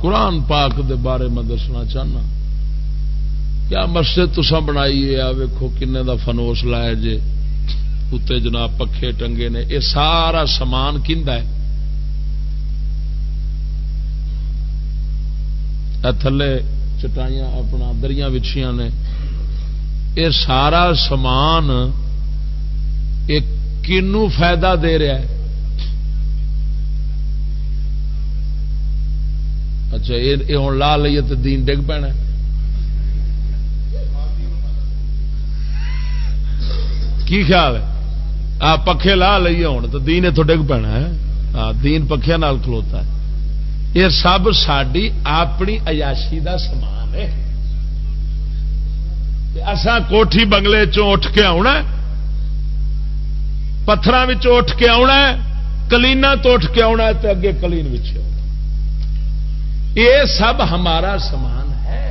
قرآن پاک دے بارے میں دسنا چاہنا. کیا مسجد تساں بنائی ہے؟ آ ویکھو کنے دا فنوس لائے جے، اتنے جناب پکھے ٹنگے نے. یہ سارا سامان کیندا ہے؟ تھلے چٹائیاں اپنا دریاں وچھیاں نے. یہ سارا سامان ایک کنوں فائدہ دے رہا ہے؟ اچھا یہ ہوں لا لیے تو دین ڈگ پینا. کی خیال ہے؟ آپ پکھے لا لیے ہوں تو دین اتوں ڈگ پینا ہے. ہاں دین پکھے نال کھلوتا ہے. یہ سب ساری اپنی عیاشی دا سامان ہے. اساں کوٹھی بنگلے چوں اٹھ کے آنا، پتھراں وچوں اٹھ کے آنا، کلینا تو اٹھ کے آنا تے اگے کلین وچ آنا. یہ سب ہمارا سامان ہے،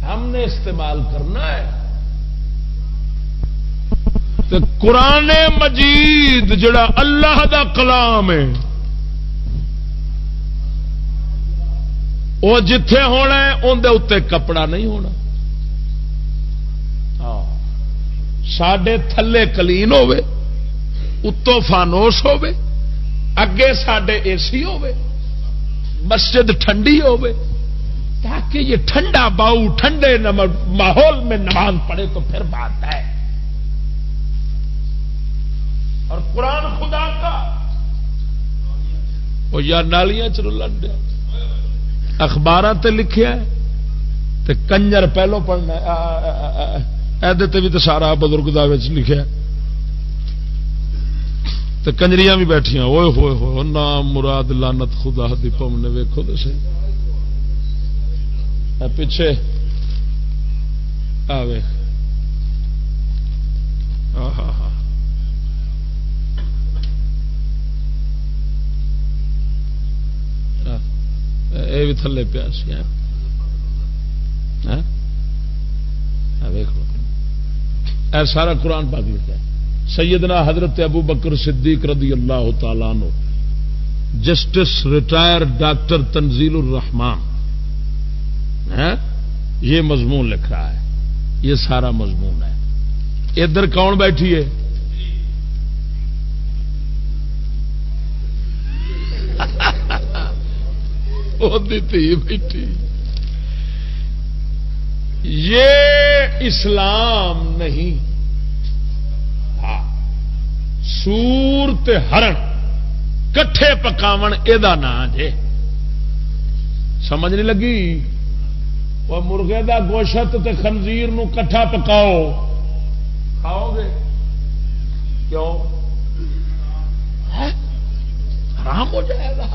ہم نے استعمال کرنا ہے. تو قرآن مجید جڑا اللہ دا کلام ہے وہ جتھے ہونا ہے اندر اتنے کپڑا نہیں ہونا. ساڈے تھلے کلین ہوے، اتوں فانوس ہوے، اگے ساڈے اے سی ہوے، مسجد ٹھنڈی ہوے، تاکہ یہ ٹھنڈا باؤ ٹھنڈے ماحول میں نماز پڑھے تو پھر بات ہے. اور قرآن خدا کا وہ یا نالیاں چ رلن دیا، اخبار تے لکھیا ہے تے کنجر پہلو پڑھنا ایدے بھی تو سارا بزرگ دا وچ لکھیا تے کنجریاں بھی بیٹھیاں. اوئے ہوئے ہوئے نام مراد لعنت خدا دی پم نے. ویکھو تو صحیح پیچھے آ ویکھ. یہ بھی تھلے پیا سی. ویکھ لو اے سارا قرآن پاک لکھا ہے. سیدنا حضرت ابو بکر صدیق رضی اللہ تعالیٰ عنہ، جسٹس ریٹائر ڈاکٹر تنزیل الرحمان، یہ مضمون لکھ رہا ہے. یہ سارا مضمون ہے. ادھر کون بیٹھی ہے؟ بیٹھی. یہ اسلام نہیں. ہاں سور تے ہرن کٹھے پکاون ادا نام جے. سمجھ نہیں لگی؟ وہ مرغے دا گوشت تے خنزیر نو کٹھا پکاؤ، کھاؤ گے؟ کیوں؟ حرام ہو جائے گا.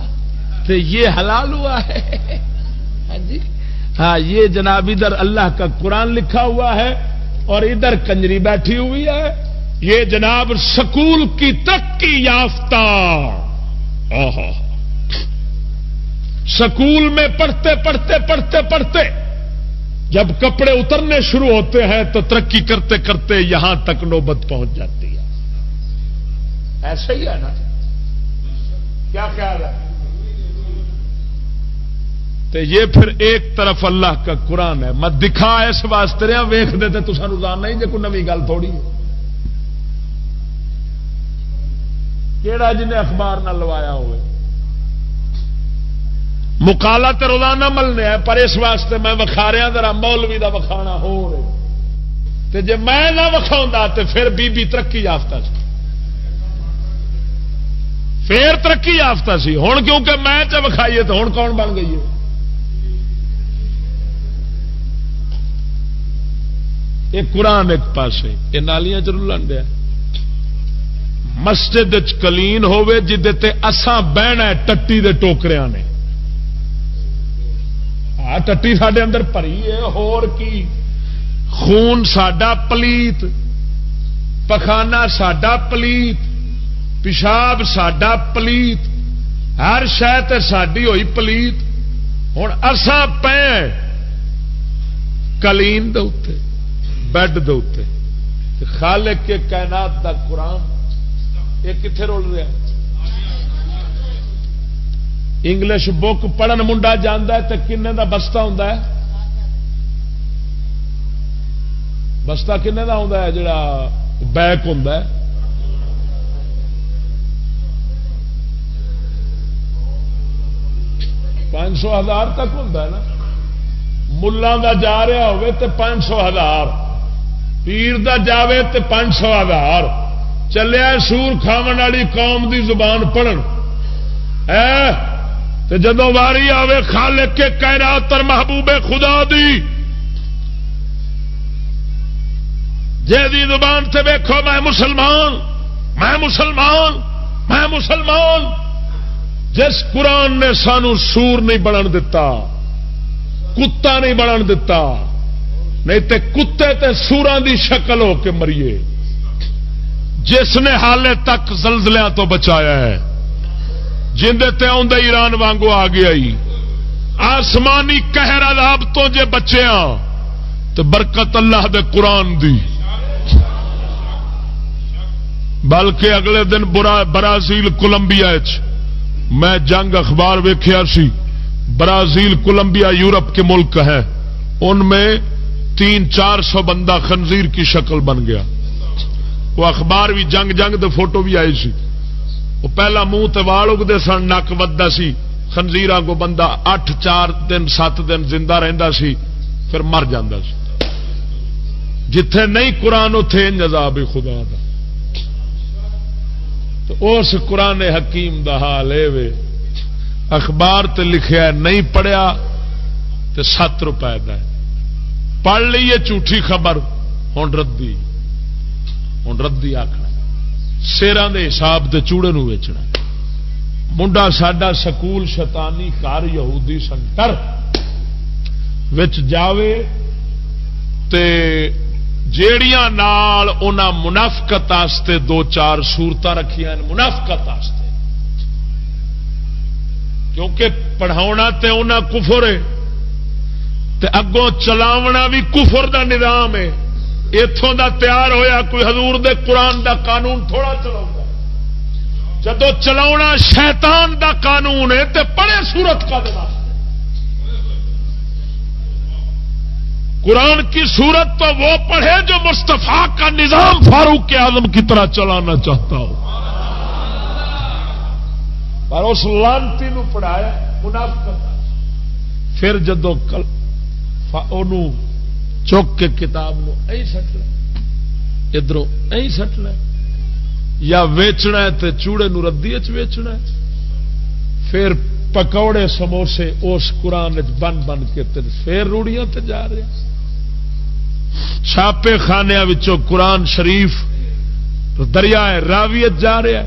تو یہ حلال ہوا ہے. ہاں جی ہاں یہ جناب ادھر اللہ کا قرآن لکھا ہوا ہے اور ادھر کنجری بیٹھی ہوئی ہے. یہ جناب سکول کی ترقی یافتہ، سکول میں پڑھتے پڑھتے پڑھتے پڑھتے جب کپڑے اترنے شروع ہوتے ہیں تو ترقی کرتے کرتے یہاں تک نوبت پہنچ جاتی ہے. ایسا ہی ہے نا؟ کیا خیال ہے؟ تو یہ پھر ایک طرف اللہ کا قرآن ہے. میں دکھا اس واسطے رہا ویخ دے تو سانو جاننا ہی جے کوئی نویں گل تھوڑی ہے. کیڑا جنہیں اخبار نہ لوایا ہوئے مقالہ تے روزانہ ملنے ہے، پر اس واسطے میں وکھا رہا ذرا مولوی دا وکھانا ہو رہے. تے جے میں نہ وکھاؤں تے پھر بی بی ترقی یافتہ سی، پھر ترقی یافتہ سی. ہن کیونکہ میں چ وکھائیے تو ہن کون بن گئی ہے؟ یہ قرآن ایک پاسے، یہ نالیاں چ رلن دیا. مسجد کلین ہوے جدے تے اساں بہنا ہے ٹٹی دے ٹوکریاں نے. ہاں ٹٹی ساڈے اندر بھری ہے، ہور کی خون ساڈا پلیت، پخانا ساڈا پلیت، پیشاب ساڈا پلیت، ہر شے تے ساڈی ہوئی پلیت. ہن اساں پے کلین دے اوتے، بیڈ دے اوتے، خالق کے کائنات دا قرآن یہ کتنے رول رہا ہے؟ انگلش بک پڑھن منڈا جانا ہے تو کنے دا بستہ ہوں بستہ کنے دا ہوں جڑا بیک ہوں 500,000 تک ہوں نا. ملان دا جا رہا ہوئے تے 500,000 پیر دا جاوے تے 500,000 چلیا سور کھاون والی قوم دی زبان پڑھن تے جدوں واری آوے خالق کے کائنات اور محبوب خدا دی جے دی زبان تے ویکھو میں مسلمان میں مسلمان میں مسلمان. جس قرآن نے سانو سور نہیں بنن دتا کتا نہیں بنن دتا نہیں تے کتے تے سوراں دی شکل ہو کے مریے. جس نے حالے تک زلزلیاں تو بچایا ہے جندے تے آندا ایران وانگو آ گیا ہی آسمانی قہر عذاب تو جے بچیاں تے برکت اللہ دے قرآن دی. بلکہ اگلے دن برازیل کولمبیا میں جنگ اخبار ویکھیا سی. برازیل کولمبیا یورپ کے ملک ہے ان میں 300-400 بندہ خنزیر کی شکل بن گیا. وہ اخبار بھی جنگ دے فوٹو بھی آئی سی. وہ پہلا منہ تے وال اگدے سن نک ودا سی خنزیراں کو بندہ 8-4 دن 7 دن زندہ رہندا سی پھر مر جاندا سی. جتھے نہیں قرآن اوتھے عذاب خدا دا. تو اس قرآن حکیم دا حال ہے وے اخبار تے لکھیا ہے نہیں پڑھیا تے 7 روپے دا ہے. پڑھ لیے جھوٹھی خبر ہن ردی آکھنا سیراں دے حساب تے چوڑے نو ویچنا. منڈا ساڈا سکول شیطانی کار یہودی سنٹر وچ جاوے تے جیڑیاں نال انہاں منافقت واسطے 2-4 صورتاں رکھیاں منافقت واسطے کیونکہ پڑھاونا تے انہاں کفر ہے تے اگوں چلاونا بھی کفر دا نظام ہے. اتوں دا تیار ہویا کوئی حضور دے قرآن دا قانون تھوڑا چلاؤں جدو چلاونا شیطان دا قانون ہے تے پڑھے صورت کا دماغ. قرآن کی صورت تو وہ پڑھے جو مصطفیٰ کا نظام فاروق اعظم کی طرح چلانا چاہتا ہو. پر اس لانتی نو پڑھایا منافقت. پھر جدو چک کے کتاب نو ائی سٹ لے ادھروں ائی سٹ لے یا ویچنا ہے تے چوڑے نو ردی ویچنا ہے. پھر پکوڑے سموسے اس قرآن بن بن کے پھر روڑیاں تے جا رہے. چھاپے خانے وچوں قرآن شریف دریائے راوی جا رہا ہے.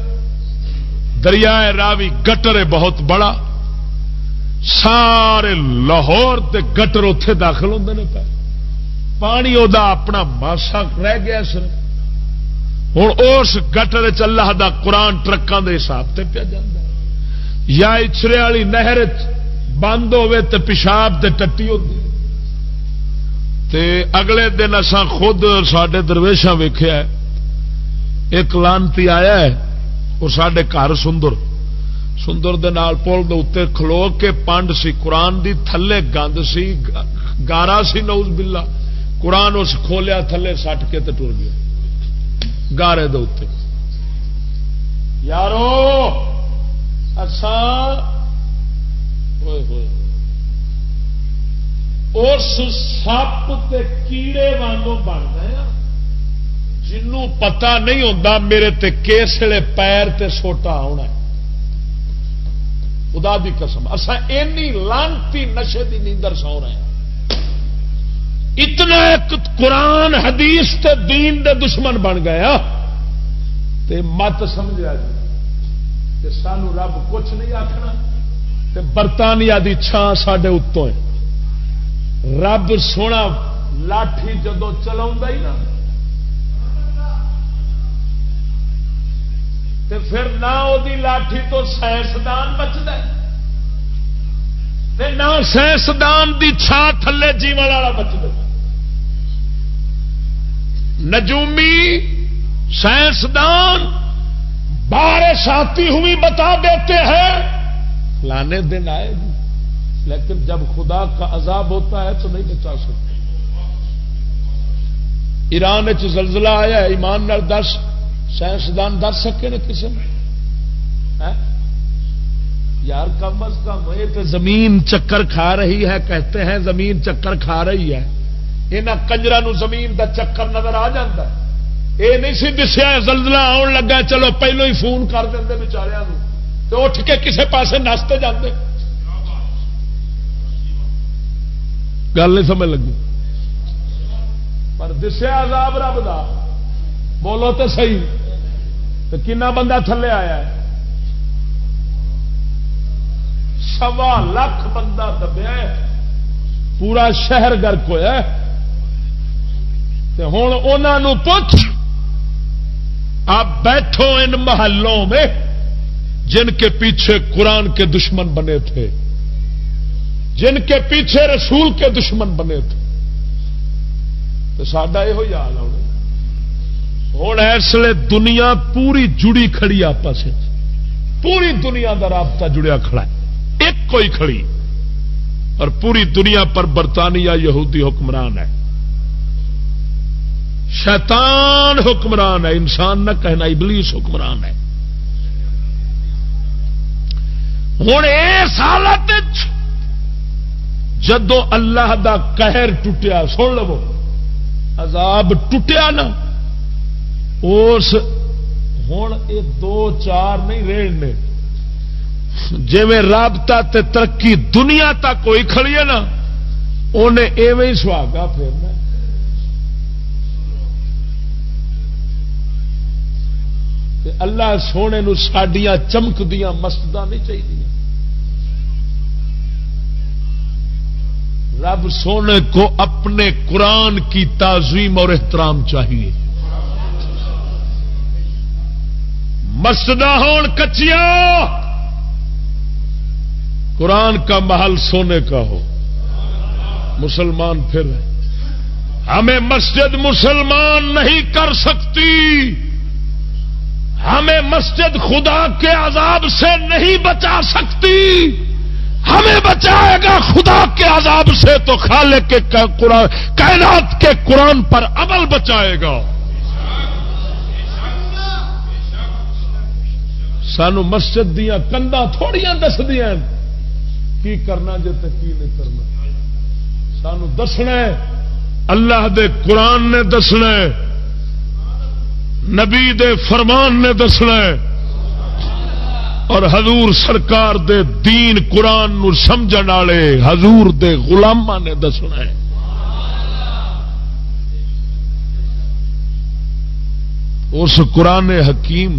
دریائے راوی گٹر ہے بہت بڑا. سارے لاہور تے گٹر اتے داخل ہوندے نے پے پانی او دا اپنا ماسا رہ گیا سر. ہوں اس گٹر چ اللہ دا قرآن ٹرکاں دے حساب تے پیا جاندا یا اچھرے والی نہر بند ہوے تے پیشاب تے ٹٹی ہوندی. تے اگلے دن اساں خود ساڈے درویشاں ویکھیا ہے ایک لانتی آیا ہے وہ ساڈے گھر سندر دے نال پل دے اوتے کھلو کے پانڈ سی قرآن دی تھلے گند سی گارا سی نعوذ باللہ. قرآن اس کھولیا تھلے سٹ کے تے ٹر گیا گارے دے اوتے. یارو اساں اس سپ تے کیڑے وانگوں بن گئے جنوں پتہ نہیں ہوتا میرے تے کیسڑے پیر تے سوٹا آنا. خدا دی قسم اساں اینی لانتی نشے دی نیندر سو رہے ہیں. اتنا ایک قرآن حدیث تے دین دے دشمن بن گیا تے مت سمجھا جی کہ سانو رب کچھ نہیں آخنا تے برطانیہ دی چھان ساڈے اتوں ہے. رب سونا لاٹھی جدو چلاؤں ہی نا تے پھر نہ وہ لاٹھی تو سائنسدان بچتا تے نہ سائنسدان دی چھان تھلے جیون والا بچتا. نجومی سائنسدان بارش آتی ہوئی بتا دیتے ہیں لانے دن آئے گی، لیکن جب خدا کا عذاب ہوتا ہے تو نہیں بچا سکتے۔ ایران زلزلہ آیا ہے، ایمان نال دس سائنسدان دس سکے نا کسی نے؟ یار کم از کم یہ تو زمین چکر کھا رہی ہے، کہتے ہیں زمین چکر کھا رہی ہے، یہاں کنجروں زمین دا چکر نظر آ جاتا ہے۔ یہ نہیں سی دسیا زلزلہ آن لگا چلو پہلو ہی فون کر دیں بچاروں تو اٹھ کے کسے پاسے نستے جاندے۔ گل نہیں سمجھ لگی؟ پر دسیا عذاب رب دا، بولو تو صحیح، تو کنا بندہ تھلے آیا ہے؟ 1.25 لاکھ بندہ دبیا ہے، پورا شہر گرک ہوا ہے۔ ہوں انہوں پوچھ، آپ بیٹھو ان محلوں میں جن کے پیچھے قرآن کے دشمن بنے تھے، جن کے پیچھے رسول کے دشمن بنے تھے، تو ساڈا یہ حال ہے۔ ہوں اس لیے دنیا پوری جڑی کھڑی آپس، پوری دنیا کا رابطہ جڑیا کھڑا ہے، ایک کوئی کھڑی، اور پوری دنیا پر برطانیہ یہودی حکمران ہے، شیطان حکمران ہے، انسان نہ کہنا ابلیس حکمران ہے۔ ہوں اس حالت جدو اللہ دا قہر ٹوٹیا، سن لو عذاب ٹوٹیا نا، اس ہوں یہ 2-4 نہیں رہنے، جی رابطہ تے ترقی دنیا تک کوئی کھڑی ہے نا، انہیں ایویں ہی سہاگا پھیرنا۔ اللہ سونے نو ساڈیاں چمکدیاں مسجد نہیں چاہیے، رب سونے کو اپنے قرآن کی تعظیم اور احترام چاہیے۔ مسجد ہون کچیاں، قرآن کا محل سونے کا ہو، مسلمان پھر ہمیں مسجد مسلمان نہیں کر سکتی، ہمیں مسجد خدا کے عذاب سے نہیں بچا سکتی، ہمیں بچائے گا خدا کے عذاب سے تو خالق کے قرآن، کائنات کے قرآن پر عمل بچائے گا۔ سانو مسجد دیاں کنداں تھوڑیاں دس دیاں کی کرنا جے تے کی نہیں کرنا، سانو دسنا ہے اللہ دے قرآن نے دسنا ہے، نبی دے فرمان نے دسنا ہے، اور حضور سرکار دے دین قرآن نو سمجھن والے حضور دے غلاماں نے دسنا ہے۔ اس قرآن حکیم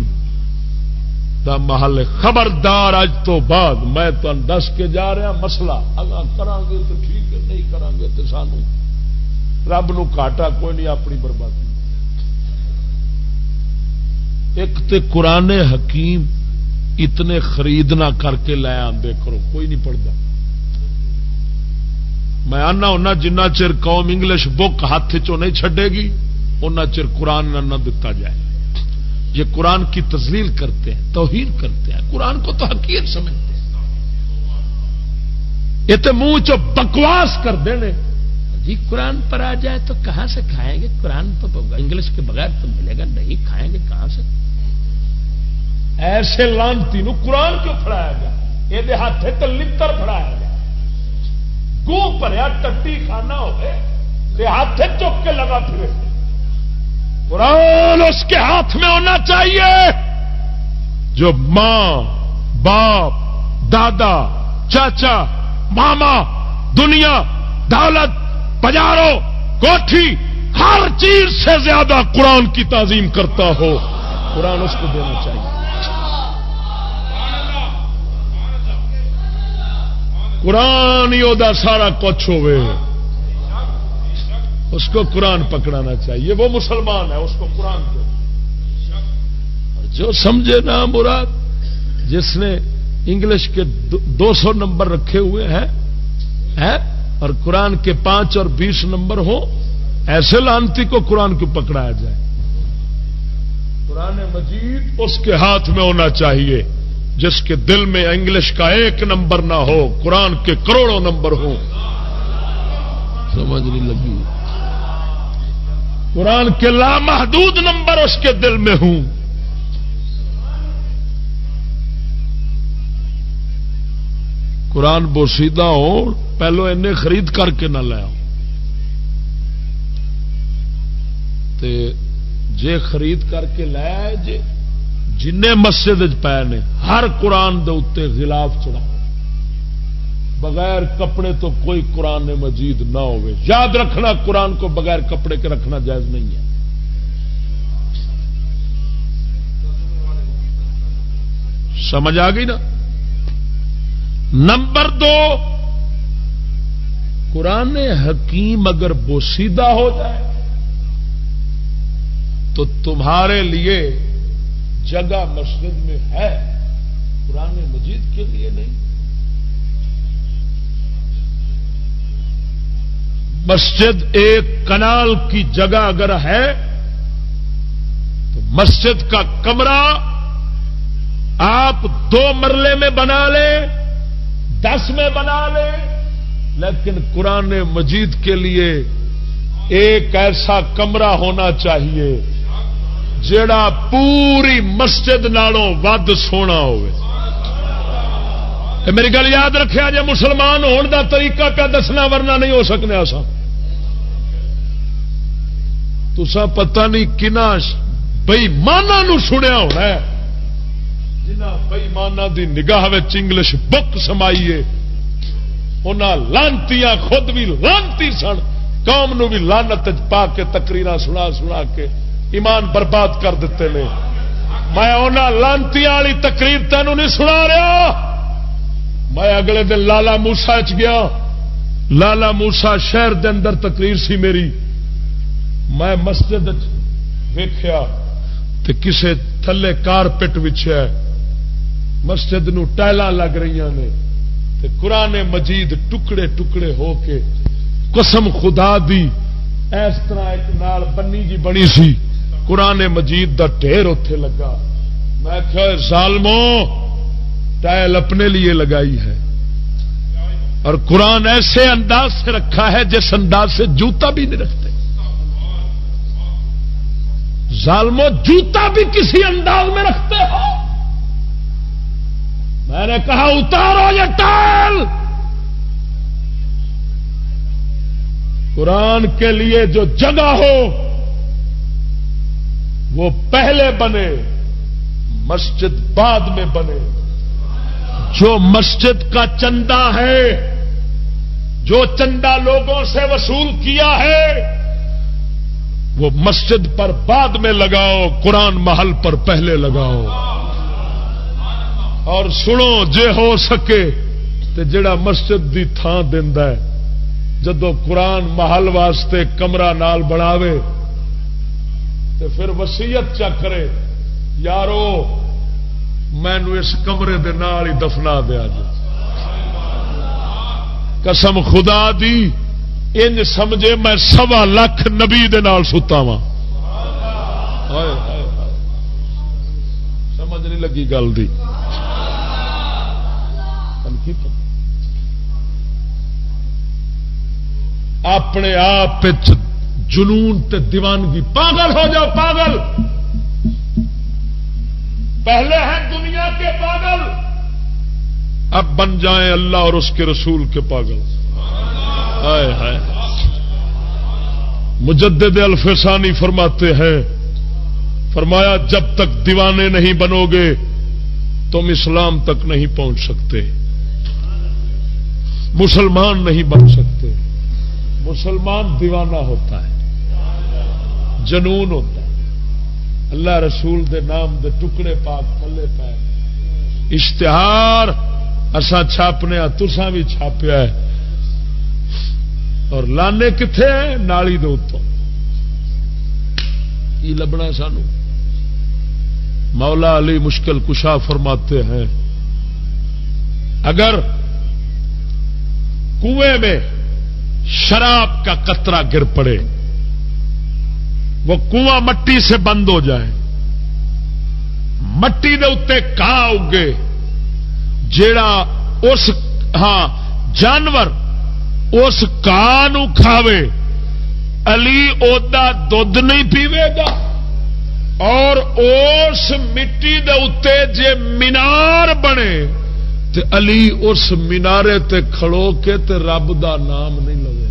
دا محل خبردار اج تو بعد میں تمہیں دس کے جا رہا مسئلہ، اگر کریں گے تو ٹھیک ہے، نہیں کریں گے تو سانو رب نو گھاٹا کوئی نہیں، اپنی بربادی۔ ایک تے قرآن حکیم اتنے خرید نہ کر کے لے آندے کرو، کوئی نہیں پڑھتا۔ میں آنا ہونا جنہ چر قوم انگلش بک ہاتھ چوں نہیں چھڈے گی اُنہ چر قرآن نہ دتا جائے۔ یہ قرآن کی تذلیل کرتے ہیں، توہین کرتے ہیں، قرآن کو تو حقیر سمجھتے ہیں، یہ تو منہ چو بکواس کر دینے جی قرآن پر آ جائے تو کہاں سے کھائیں گے، قرآن تو انگلش کے بغیر تو ملے گا نہیں، کھائیں گے کہاں سے؟ ایسے لانتی نو قرآن کیوں پڑھایا گیا؟ یہ ہاتھ تو لتر پڑھایا گیا، گو پریا ٹٹی کھانا ہوئے ہاتھ چک کے لگا پھرے۔ قرآن اس کے ہاتھ میں ہونا چاہیے جو ماں باپ دادا چاچا ماما دنیا دولت بازاروں کوٹھی ہر چیز سے زیادہ قرآن کی تعظیم کرتا ہو، قرآن اس کو دینا چاہیے۔ قرآن ہی دا سارا کچھ ہوئے، اس کو قرآن پکڑانا چاہیے، وہ مسلمان ہے، اس کو قرآن دے۔ جو سمجھے نا مراد، جس نے انگلش کے 200 نمبر رکھے ہوئے ہیں اور قرآن کے 5 اور 20 نمبر ہو، ایسے لانتی کو قرآن کو پکڑایا جائے۔ قرآن مجید اس کے ہاتھ میں ہونا چاہیے، جس کے دل میں انگلش کا 1 نمبر نہ ہو، قرآن کے کروڑوں نمبر ہوں. سمجھ نہیں لگی؟ قرآن کے لامحدود نمبر اس کے دل میں ہوں. قرآن بوسیدہ ہو، پہلو انہیں خرید کر کے نہ لیا تے جے خرید کر کے لایا جے جن مسجد پے نے ہر قرآن دے اتنے غلاف چڑھا، بغیر کپڑے تو کوئی قرآن مجید نہ ہوئے. یاد رکھنا قرآن کو بغیر کپڑے کے رکھنا جائز نہیں ہے. سمجھ آ گئی نا؟ نمبر 2، قرآن حکیم اگر بوسیدہ ہو جائے تو تمہارے لیے جگہ مسجد میں ہے، قرآن مجید کے لیے نہیں. مسجد 1 کنال کی جگہ اگر ہے تو مسجد کا کمرہ آپ 2 مرلے میں بنا لیں، 10 میں بنا لیں، لیکن قرآن مجید کے لیے ایک ایسا کمرہ ہونا چاہیے جیڑا پوری مسجد نالوں ود سونا ہوئے. میری گل یاد رکھیا جے، مسلمان ہون دا طریقہ پہ دسنا ورنہ نہیں ہو سکنے. آسا تسا پتہ نہیں کنا بےمانا نو سنیا ہونا ہے، جنہ بےمانا دی نگاہ وچ انگلش بک سمائیے، انہاں لانتیاں خود بھی لانتی سن، قوم نو بھی لعنت پا کے تقریراں سنا سنا کے ایمان برباد کر دیتے ہیں. میں انہاں لانتیاں والی تقریر تینوں نہیں سنا رہا. میں اگلے دن لالا موسا گیا، لالا موسا شہر دے اندر تقریر سی میری. میں مسجد ویکھیا تے کسے تھلے کارپٹ وچھیا، مسجد نو ٹائلاں لگ رہی نے تے قرآن مجید ٹکڑے ٹکڑے ہو کے، قسم خدا دی اس طرح ایک نال بنی جی بنی سی، قرآن مجید دا ڈھیر اوتھے لگا. میں کہا ظالموں، ٹائل اپنے لیے لگائی ہے اور قرآن ایسے انداز سے رکھا ہے جس انداز سے جوتا بھی نہیں رکھتے. ظالموں، جوتا بھی کسی انداز میں رکھتے ہو. میں نے کہا اتارو یہ ٹائل. قرآن کے لیے جو جگہ ہو وہ پہلے بنے، مسجد بعد میں بنے. جو مسجد کا چندہ ہے، جو چندہ لوگوں سے وصول کیا ہے، وہ مسجد پر بعد میں لگاؤ، قرآن محل پر پہلے لگاؤ. اور سنو، جے ہو سکے تو جڑا مسجد دی تھان دیندا ہے، جدو قرآن محل واسطے کمرہ نال بناوے تو پھر وصیت چا کرے، یارو مینو اس کمرے دے نال ہی دفنا دیا جائے. قسم خدا دی انج سمجھے میں 1.25 لاکھ نبی دے نال ستا وا. سمجھ نہیں لگی گل دی؟ اپنے آپ جنون تے دیوانگی، پاگل ہو جاؤ پاگل. پہلے ہیں دنیا کے پاگل، اب بن جائیں اللہ اور اس کے رسول کے پاگل. ہائے ہائے. مجدد الفسانی فرماتے ہیں، فرمایا جب تک دیوانے نہیں بنو گے تم اسلام تک نہیں پہنچ سکتے، مسلمان نہیں بن سکتے. مسلمان دیوانہ ہوتا ہے، جنون ہوتا ہے. اللہ رسول دے نام دے ٹکڑے پاک تھلے پائے، اشتہار اساں چھاپنے تساں بھی چھاپیا ہے، اور لانے کتنے ہیں؟ نالی دے اتوں. کی لبنا سانو؟ مولا علی مشکل کشا فرماتے ہیں، اگر کنویں میں شراب کا قطرہ گر پڑے، وہ کنواں مٹی سے بند ہو جائے، مٹی دے اتے گھاہ اگے، جیڑا اس ہاں جانور اس کان کھاوے علی اودا دودھ نہیں پیوے گا، اور اس مٹی دے اتے جے مینار بنے تے علی اس مینارے تے کھڑو کے تے رب دا نام نہیں لوے گا۔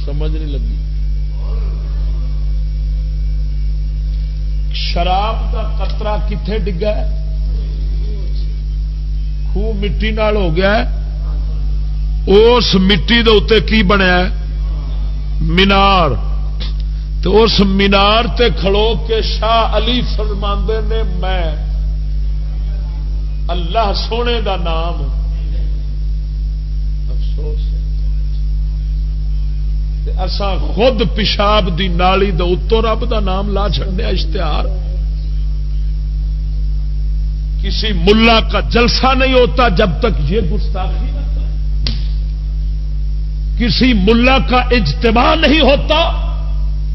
سمجھ نہیں لگی؟ شراب دا قطرہ کتنے ڈگا ہے؟ خوہ مٹی نال ہو گیا ہے، اس مٹی دے اتے کی بنیا ہے؟ مینار۔ تو اس مینار تے کھڑو کے شاہ علی فرماندے نے میں اللہ سونے دا نام، افسوس ہے اساں خود پیشاب دی نالی دے اتوں رب دا نام لا چھڑنے اشتہار۔ کسی ملا کا جلسہ نہیں ہوتا جب تک یہ گستاخی نہ کرے، کسی ملا کا اجتماع نہیں ہوتا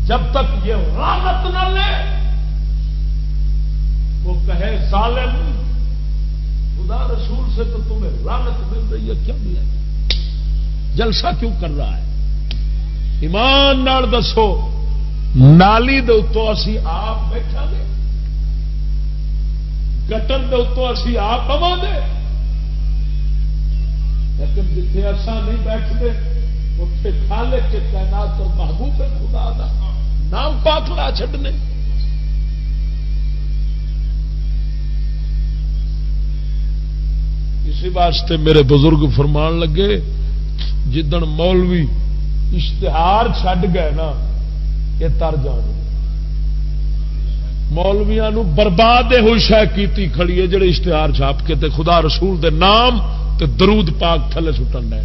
جب تک یہ رحمت نہ لے، وہ کہے ظالم خدا رسول سے تو تمہیں رحمت مل رہی ہے، کیا ملے گا؟ جلسہ کیوں کر رہا ہے؟ ایمان نال دسو، نالی دے اتوں اسی آپ بیٹھا گے، گٹر دے اتوں اسی آپ پوا گے، لیکن جتنے ایسا نہیں بیٹھتے اتنے خالق کے کائنات اور محبوب خدا دا نام پاک لا چھڈنے۔ اسی واسطے میرے بزرگ فرمان لگے جدن مولوی اشتہار چھڈ گئے نا یہ تر جان، مولویاں نو برباد ہوئی شے کیتی کھڑی ہے جڑے اشتہار چھاپ کے تے خدا رسول دے نام تے درود پاک تھلے سٹن ڈے۔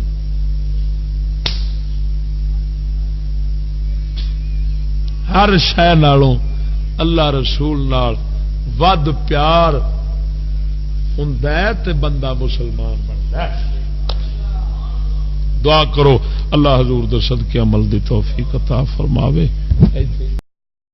ہر شے نالوں اللہ رسول نال ود پیار ہوندا ہے تے بندہ مسلمان بندا ہے۔ دعا کرو اللہ حضور دے صدقے عمل دی توفیق عطا فرماوے۔